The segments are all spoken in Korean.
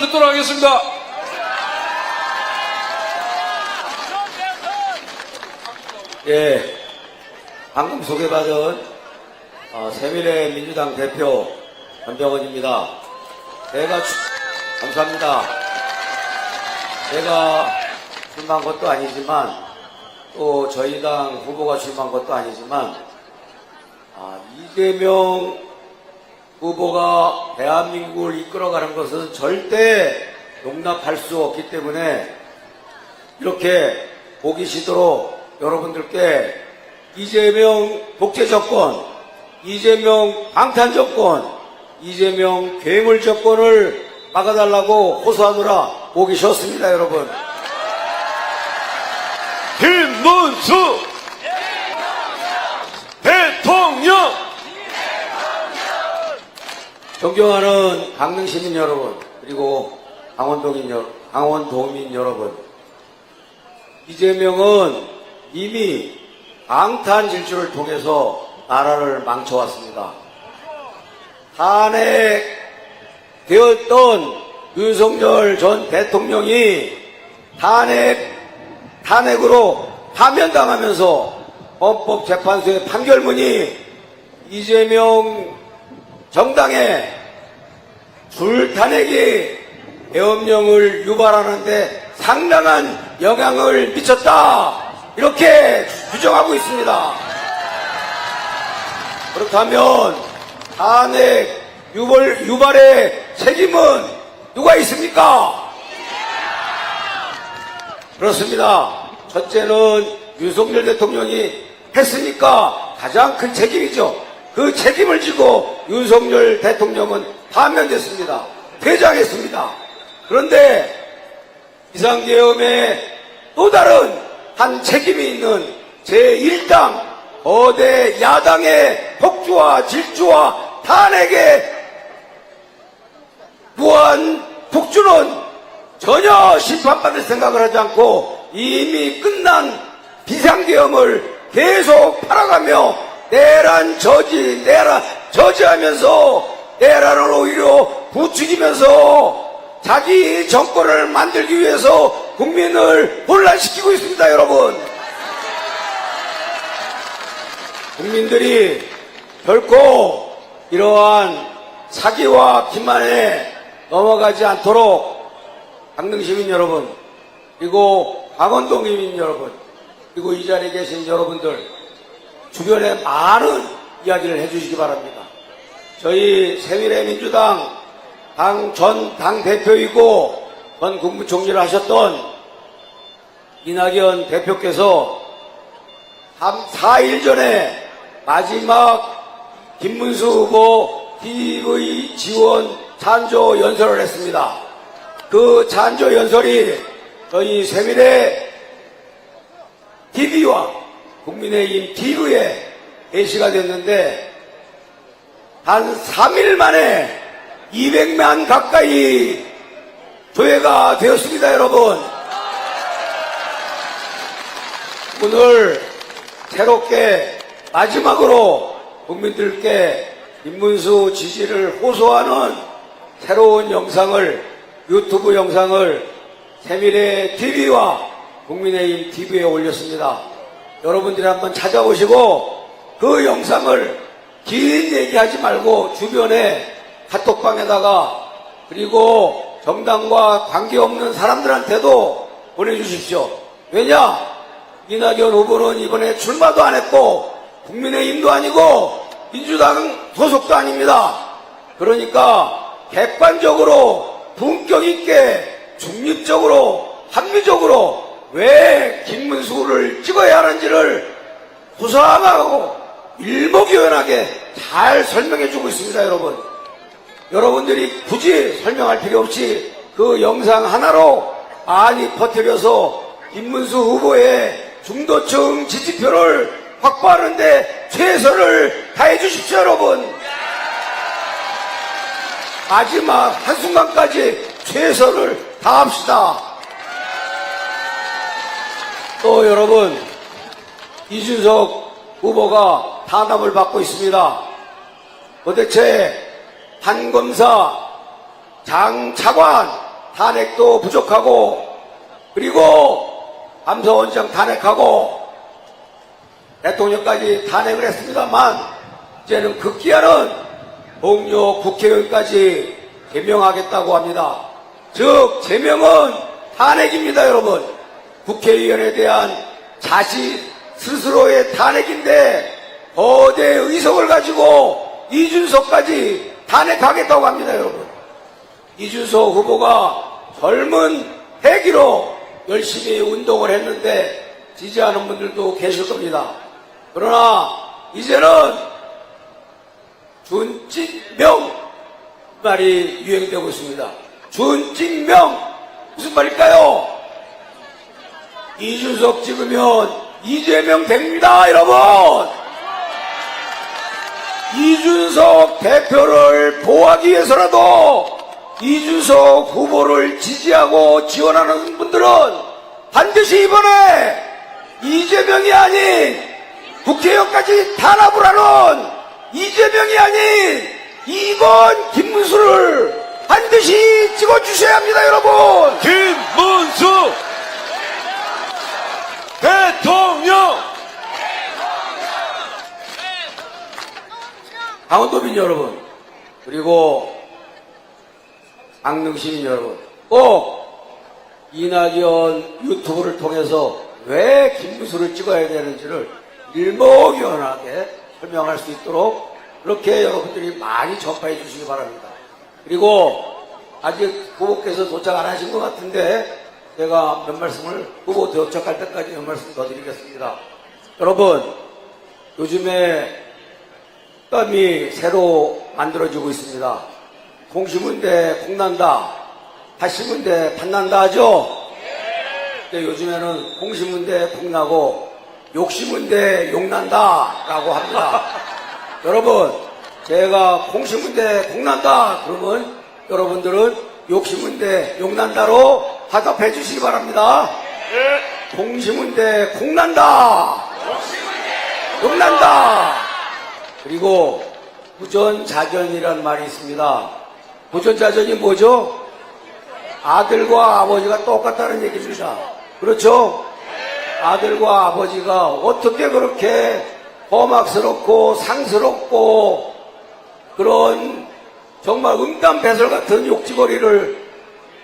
듣도록 하겠습니다. 예, 방금 소개받은 새미래민주당 대표 권병원입니다. 감사합니다. 제가 출마한 것도 아니지만 또 저희 당 후보가 출마한 것도 아니지만 이재명 후보가 대한민국을 이끌어가는 것은 절대 용납할 수 없기 때문에 이렇게 보기 싫도록 여러분들께 이재명 독재 정권, 이재명 방탄 정권, 이재명 괴물 정권을 막아달라고 호소하느라 보기 싫습니다, 여러분. 김문수 대통령! 존경하는 강릉 시민 여러분, 그리고 강원도민 여러분, 이재명은 이미 방탄 질주를 통해서 나라를 망쳐왔습니다. 탄핵되었던 윤석열 전 대통령이 탄핵으로 파면당하면서 헌법재판소의 판결문이 이재명 정당의 불탄핵이 계엄령을 유발하는데 상당한 영향을 미쳤다, 이렇게 규정하고 있습니다. 그렇다면 탄핵 유발의 책임은 누가 있습니까? 그렇습니다. 첫째는 윤석열 대통령이 했으니까 가장 큰 책임이죠. 그 책임을 지고 윤석열 대통령은 파면됐습니다. 퇴장했습니다. 그런데 비상계엄의 또 다른 한 책임이 있는 제1당 거대 야당의 폭주와 질주와 탄핵의 무한 폭주는 전혀 심판받을 생각을 하지 않고 이미 끝난 비상계엄을 계속 팔아가며 내란 저지하면서 내란을 오히려 부추기면서 자기 정권을 만들기 위해서 국민을 혼란시키고 있습니다, 여러분. 국민들이 결코 이러한 사기와 기만에 넘어가지 않도록 강릉시민 여러분, 그리고 강원도민 여러분, 그리고 이 자리에 계신 여러분들 주변에 많은 이야기를 해주시기 바랍니다. 저희 새미래민주당 전 당대표이고 전 국무총리를 하셨던 이낙연 대표께서 4일 전에 마지막 김문수 후보 TV 지원 찬조 연설을 했습니다. 그 찬조 연설이 저희 새미래 TV와 국민의힘 TV에 게시가 됐는데 한 3일 만에 200만 가까이 조회가 되었습니다, 여러분. 오늘 새롭게 마지막으로 국민들께 김문수 지지를 호소하는 새로운 영상을, 유튜브 영상을 새미래 TV와 국민의힘 TV에 올렸습니다. 여러분들이 한번 찾아보시고 그 영상을 긴 얘기하지 말고 주변에 카톡방에다가 그리고 정당과 관계없는 사람들한테도 보내주십시오. 왜냐? 이낙연 후보는 이번에 출마도 안 했고 국민의힘도 아니고 민주당 소속도 아닙니다. 그러니까 객관적으로 품격 있게 중립적으로 합리적으로 왜 김문수를 찍어야 하는지를 구상하고 일목요연하게 잘 설명해주고 있습니다, 여러분. 여러분들이 굳이 설명할 필요 없이 그 영상 하나로 많이 퍼뜨려서 김문수 후보의 중도층 지지표를 확보하는데 최선을 다해 주십시오, 여러분. 마지막 한순간까지 최선을 다합시다. 또 여러분, 이준석 후보가 탄압을 받고 있습니다. 도대체 판검사, 장 차관, 탄핵도 부족하고 그리고 감사원장 탄핵하고 대통령까지 탄핵을 했습니다만 이제는 급기야는 동료 국회의원까지 제명하겠다고 합니다. 즉 제명은 탄핵입니다. 여러분, 국회의원에 대한 자신 스스로의 탄핵인데 거대 의석을 가지고 이준석까지 탄핵하겠다고 합니다. 여러분, 이준석 후보가 젊은 패기로 열심히 운동을 했는데 지지하는 분들도 계실 겁니다. 그러나 이제는 준찐명 말이 유행되고 있습니다. 준찐명 무슨 말일까요? 이준석 찍으면 이재명 됩니다. 여러분, 이준석 대표를 보호하기 위해서라도 이준석 후보를 지지하고 지원하는 분들은 반드시 이번에 이재명이 아닌 국회의원까지 탄압을 하는 이재명이 아닌 2번 김문수를 반드시 찍어주셔야 합니다. 여러분, 김문수 대통령. 강원도민 여러분, 그리고 강릉시민 여러분, 꼭 이낙연 유튜브를 통해서 왜 김문수를 찍어야 되는지를 일목요연하게 설명할 수 있도록 그렇게 여러분들이 많이 전파해 주시기 바랍니다. 그리고 아직 후보께서 도착 안 하신 것 같은데 제가 몇 말씀을 후보 도착할 때까지 몇 말씀 더 드리겠습니다. 여러분, 요즘에 땀이 새로 만들어지고 있습니다. 공심은대 콩난다, 팥심은대 팥난다 하죠? 근데 요즘에는 공심은대 콩나고 욕심은대 욕난다 라고 합니다. 여러분, 제가 공심은대 콩난다 그러면 여러분들은 욕심은대 욕난다로 화답해 주시기 바랍니다. 공심은대 콩난다, 욕난다. 그리고 부전자전이라는 말이 있습니다. 부전자전이 뭐죠? 아들과 아버지가 똑같다는 얘기입니다. 그렇죠? 아들과 아버지가 어떻게 그렇게 험악스럽고 상스럽고 그런 정말 음담배설 같은 욕지거리를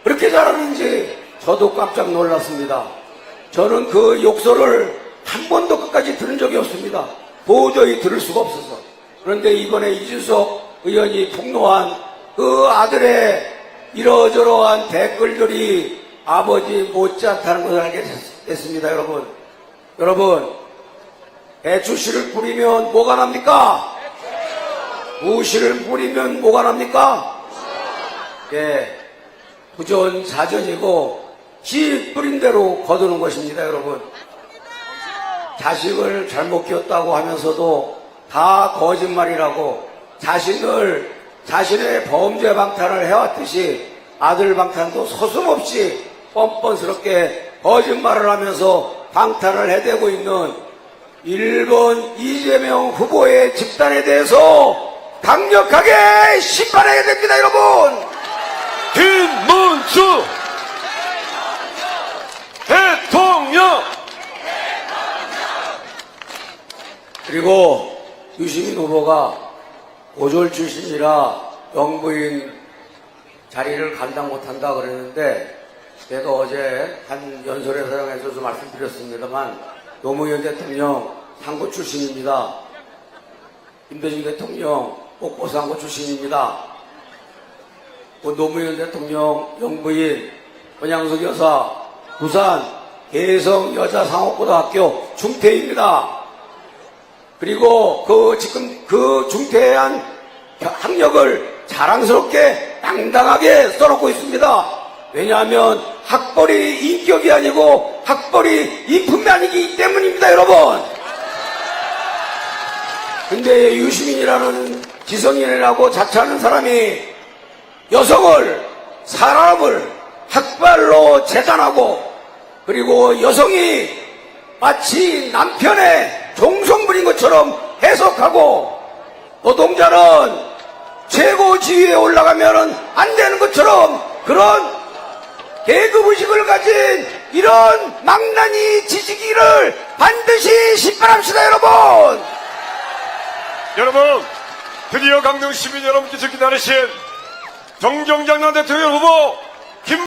그렇게 잘하는지 저도 깜짝 놀랐습니다. 저는 그 욕설을 한 번도 끝까지 들은 적이 없습니다. 도저히 들을 수가 없어서. 그런데 이번에 이준석 의원이 폭로한 그 아들의 이러저러한 댓글들이 아버지 못지않다는 것을 알게 됐습니다. 여러분, 배추씨를 뿌리면 뭐가 납니까? 무씨를 뿌리면 뭐가 납니까? 예, 부전자전이고 씨 뿌린 대로 거두는 것입니다. 여러분, 자식을 잘못 키웠다고 하면서도 다 거짓말이라고 자신의 범죄 방탄을 해왔듯이 아들 방탄도 서슴없이 뻔뻔스럽게 거짓말을 하면서 방탄을 해대고 있는 1번 이재명 후보의 집단에 대해서 강력하게 심판해야 됩니다. 여러분, 김문수 대통령. 그리고 유시민 후보가 고졸 출신이라 영부인 자리를 감당 못한다 그랬는데 제가 어제 한 연설회에서 말씀드렸습니다만 노무현 대통령 상고 출신입니다. 김대중 대통령 목포상고 출신입니다. 노무현 대통령 영부인, 권양숙 여사 부산 개성여자상업고등학교 중퇴입니다. 그리고 지금 그 중퇴한 학력을 자랑스럽게 당당하게 써놓고 있습니다. 왜냐하면 학벌이 인격이 아니고 학벌이 인품이 아니기 때문입니다. 여러분, 근데 유시민이라는 지성인이라고 자처하는 사람이 사람을 학발로 재단하고 그리고 여성이 마치 남편의 종성분인 것처럼 해석하고 노동자는 최고 지위에 올라가면 안 되는 것처럼 그런 계급의식을 가진 이런 망나니 지지기를 반드시 심판합시다, 여러분! 여러분, 드디어 강릉 시민 여러분께서 기다리신 정경장난 대통령 후보